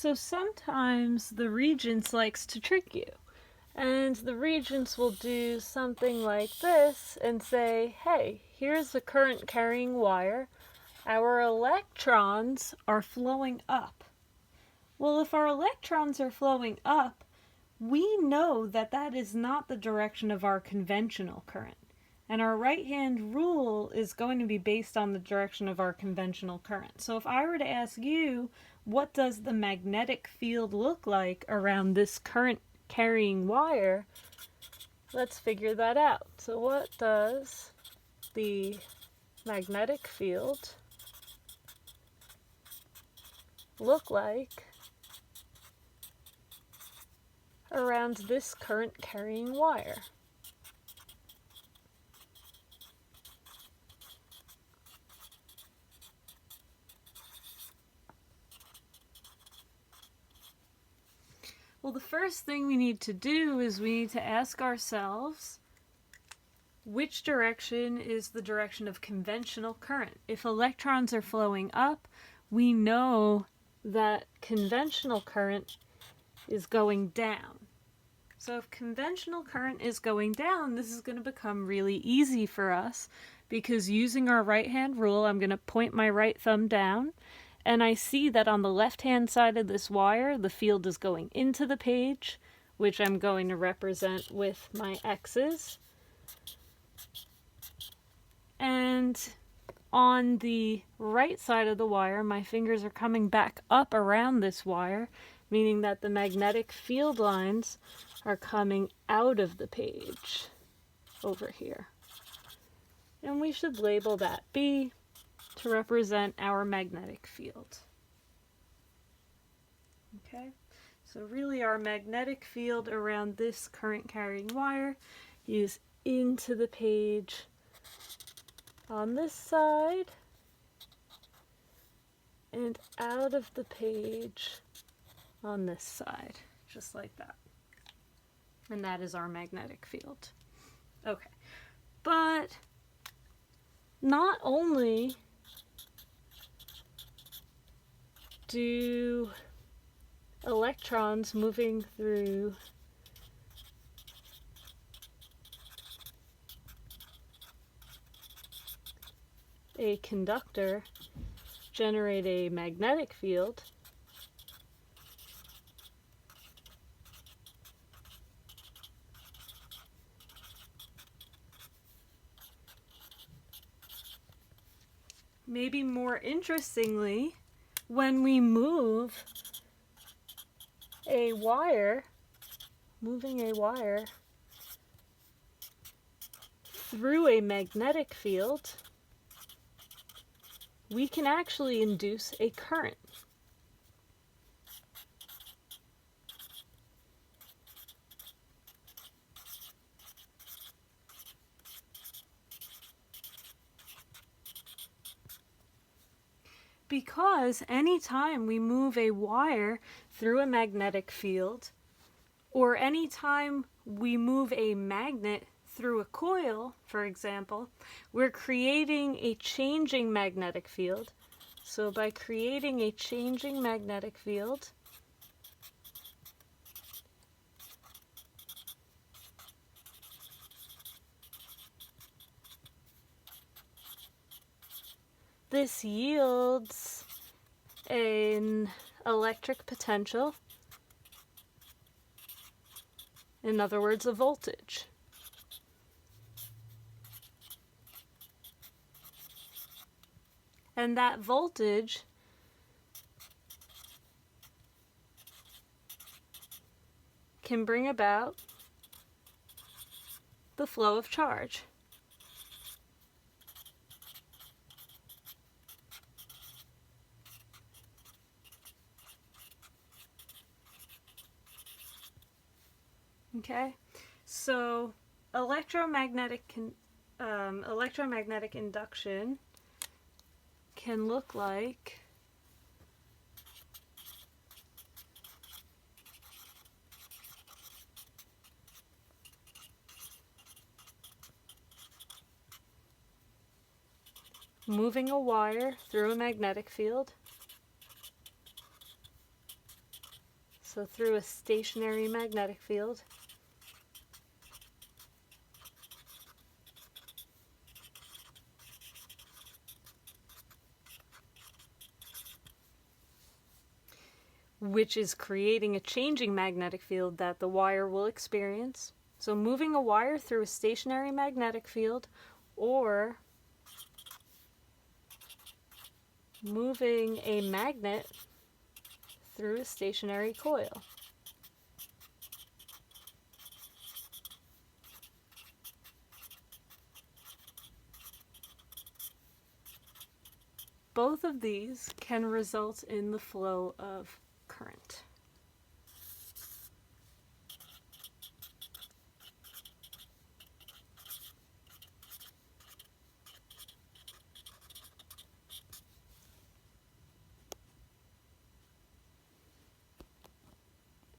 So sometimes the regents likes to trick you. And the regents will do something like this and say, hey, here's a current carrying wire. Our electrons are flowing up. Well, if our electrons are flowing up, we know that that is not the direction of our conventional current. And our right-hand rule is going to be based on the direction of our conventional current. So if I were to ask you, what does the magnetic field look like around this current carrying wire, let's figure that out. So what does the magnetic field look like around this current carrying wire? Well, the first thing we need to do is we need to ask ourselves, which direction is the direction of conventional current? If electrons are flowing up, we know that conventional current is going down. So if conventional current is going down, this is going to become really easy for us, because using our right-hand rule, I'm going to point my right thumb down, and I see that on the left-hand side of this wire, the field is going into the page, which I'm going to represent with my X's. And on the right side of the wire, my fingers are coming back up around this wire, meaning that the magnetic field lines are coming out of the page over here. And we should label that B to represent our magnetic field. Okay, so really our magnetic field around this current carrying wire is into the page on this side and out of the page on this side, just like that. And that is our magnetic field. Okay, but not only do electrons moving through a conductor generate a magnetic field, maybe more interestingly, when we move a wire, moving a wire through a magnetic field, we can actually induce a current. Because anytime we move a wire through a magnetic field, or anytime we move a magnet through a coil, for example, we're creating a changing magnetic field. So by creating a changing magnetic field, this yields an electric potential, in other words, a voltage. And that voltage can bring about the flow of charge. Okay, so electromagnetic induction can look like moving a wire through a magnetic field, so through a stationary magnetic field, which is creating a changing magnetic field that the wire will experience. So moving a wire through a stationary magnetic field, or moving a magnet through a stationary coil. Both of these can result in the flow of current.